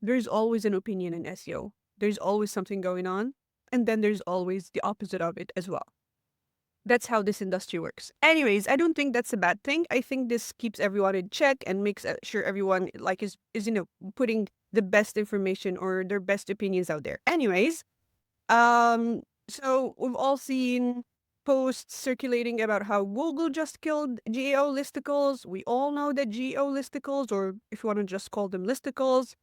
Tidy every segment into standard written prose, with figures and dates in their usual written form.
there's always an opinion in SEO. There's always something going on. And then there's always the opposite of it as well. That's how this industry works. Anyways, I don't think that's a bad thing. I think this keeps everyone in check and makes sure everyone like is putting the best information or their best opinions out there. Anyways, so we've all seen posts circulating about how Google just killed GEO listicles. We all know that GEO listicles, or if you want to just call them listicles,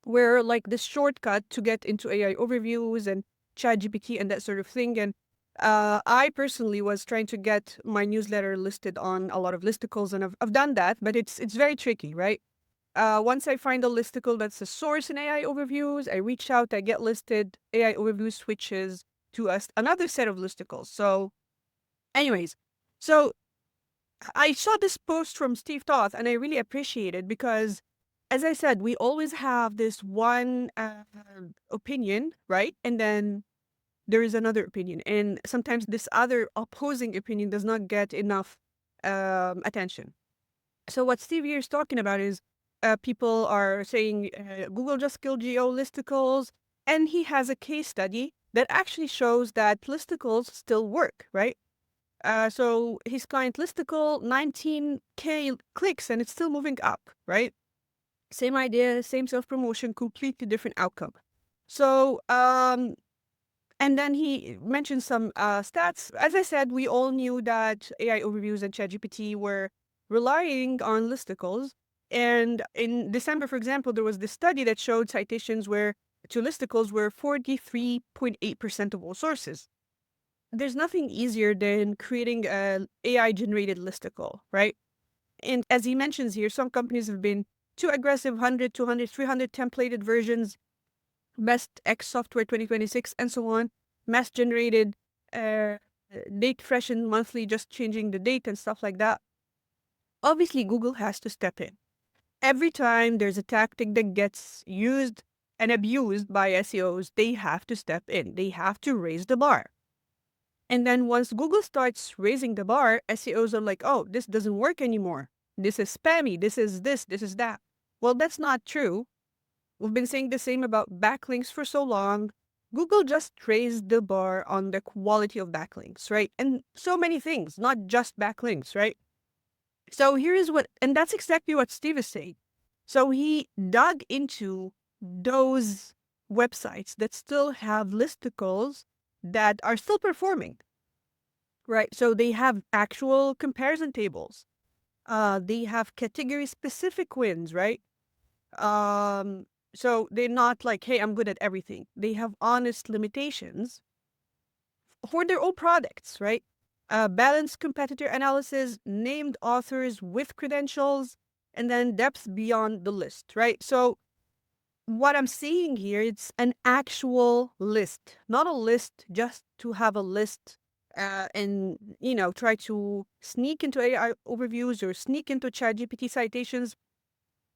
were like this shortcut to get into AI overviews and ChatGPT and that sort of thing. And I personally was trying to get my newsletter listed on a lot of listicles, and I've done that, but it's very tricky, right? Once I find a listicle that's a source in AI overviews, I reach out, I get listed, AI overview switches to another set of listicles. So, anyways, so I saw this post from Steve Toth and I really appreciate it because, as I said, we always have this one opinion, right? And then there is another opinion. And sometimes this other opposing opinion does not get enough attention. So, what Steve here is talking about is people are saying Google just killed geo listicles. And he has a case study that actually shows that listicles still work, right? So his client listicle, 19K clicks, and it's still moving up, right? Same idea, same self-promotion, completely different outcome. So, and then he mentioned some stats. As I said, we all knew that AI overviews and ChatGPT were relying on listicles. And in December, for example, there was this study that showed citations to listicles were 43.8% of all sources. There's nothing easier than creating an AI generated listicle, right? And as he mentions here, some companies have been too aggressive 100, 200, 300 templated versions, best X software 2026, and so on, mass generated, uh, date freshened monthly, just changing the date and stuff like that. Obviously, Google has to step in. Every time there's a tactic that gets used and abused by SEOs, they have to step in. They have to raise the bar. And then once Google starts raising the bar, SEOs are like, oh, this doesn't work anymore. This is spammy. This is that. Well, that's not true. We've been saying the same about backlinks for so long. Google just raised the bar on the quality of backlinks, right? And so many things, not just backlinks, right? So here is and that's exactly what Steve is saying. So he dug into those websites that still have listicles that are still performing. Right. So they have actual comparison tables. They have category specific wins, right? Um, so they're not like, hey, I'm good at everything. They have honest limitations for their own products, right? Balanced competitor analysis, named authors with credentials, and then depth beyond the list, right? So what I'm seeing here, it's an actual list, not a list just to have a list and, try to sneak into AI overviews or sneak into ChatGPT citations.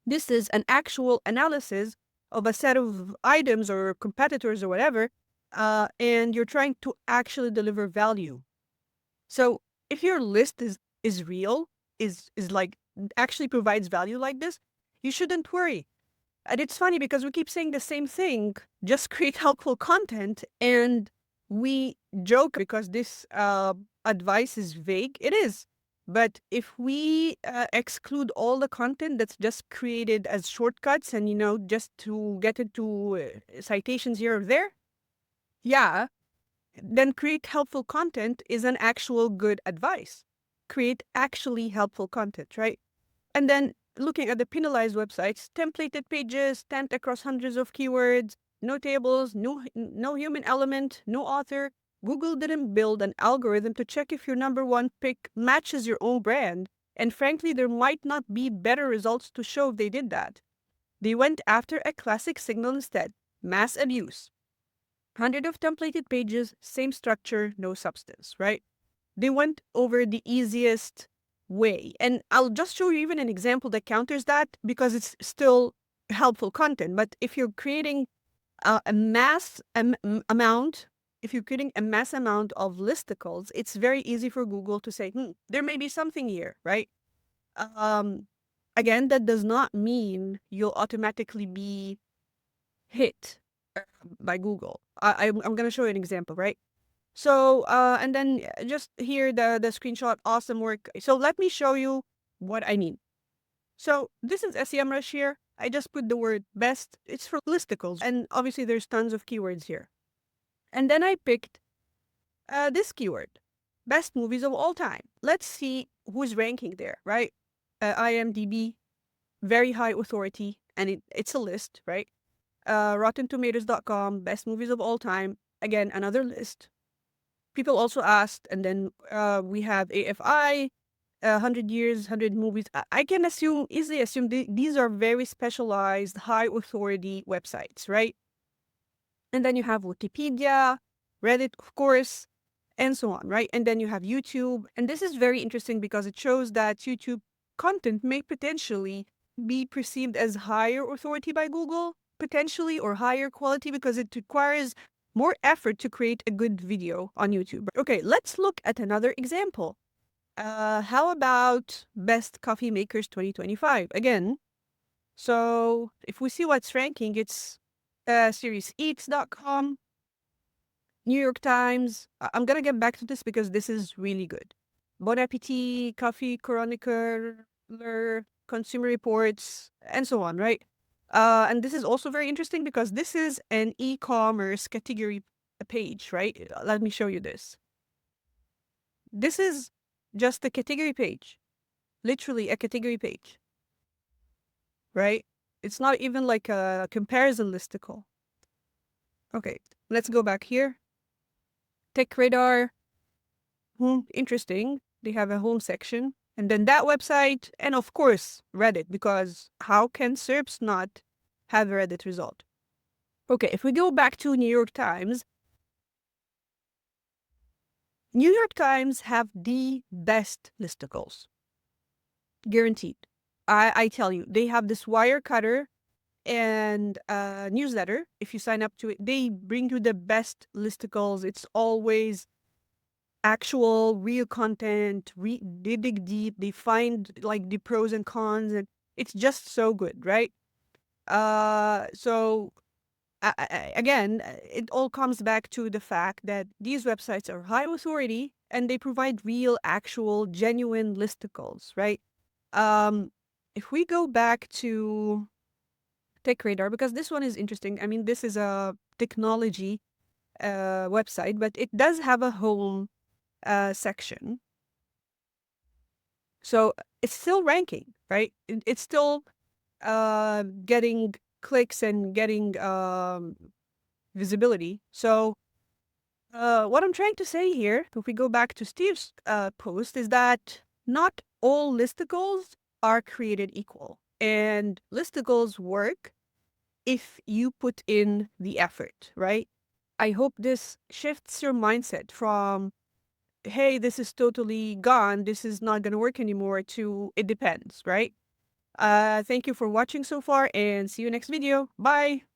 This is an actual analysis of a set of items or competitors or whatever, and you're trying to actually deliver value. So if your list is real, is like actually provides value like this, you shouldn't worry. And it's funny because we keep saying the same thing, just create helpful content. And we joke because this advice is vague. It is. But if we exclude all the content that's just created as shortcuts and, just to get into citations here or there, yeah, then create helpful content is an actual good advice. Create actually helpful content, right? And then looking at the penalized websites, templated pages stamped across hundreds of keywords, no tables, no human element, no author. Google didn't build an algorithm to check if your number one pick matches your own brand. And frankly, there might not be better results to show if they did that. They went after a classic signal instead, mass abuse. 100 of templated pages, same structure, no substance, right? They went over the easiest way. And I'll just show you even an example that counters that because it's still helpful content. But if you're creating a mass amount, if you're creating a mass amount of listicles, it's very easy for Google to say, there may be something here, right? Um, Again, that does not mean you'll automatically be hit by Google. I'm going to show you an example, right? So, and then just here the screenshot, awesome work. So let me show you what I mean. So this is SEMrush here. I just put the word best. It's for listicles. And obviously there's tons of keywords here. And then I picked this keyword, best movies of all time. Let's see who's ranking there, right? IMDb, very high authority, and it's a list, right? RottenTomatoes.com, best movies of all time. Again, another list. People also asked, and then we have AFI, 100 years, 100 movies. I can easily assume these are very specialized, high authority websites, right? And then you have Wikipedia, Reddit, of course, and so on, right? And then you have YouTube. And this is very interesting because it shows that YouTube content may potentially be perceived as higher authority by Google, potentially, or higher quality because it requires more effort to create a good video on YouTube. Okay, let's look at another example. How about Best Coffee Makers 2025? Again, so if we see what's ranking, it's SeriesEats.com, New York Times. I'm gonna get back to this because this is really good. Bon Appetit, Coffee Chronicle, Consumer Reports, and so on, right? And this is also very interesting because this is an e-commerce category page, right? Let me show you this. This is just a category page, literally a category page, right? It's not even like a comparison listicle. Okay, let's go back here. Tech Radar, interesting. They have a home section. And then that website, and of course, Reddit, because how can SERPs not have a Reddit result? Okay, if we go back to New York Times, New York Times have the best listicles. Guaranteed. I tell you, they have this wire cutter and newsletter. If you sign up to it, they bring you the best listicles. It's always actual real content. They dig deep, they find like the pros and cons, and it's just so good, right? So again, it all comes back to the fact that these websites are high authority and they provide real, actual, genuine listicles, right? If we go back to Tech Radar, because this one is interesting. I mean, this is a technology website, but it does have a home section. So it's still ranking, right? It's still getting clicks and getting visibility. So what I'm trying to say here, if we go back to Steve's post, is that not all listicles are created equal. And listicles work if you put in the effort, right? I hope this shifts your mindset from, hey, this is totally gone, this is not going to work anymore, to it depends, right? Thank you for watching so far and see you next video. Bye!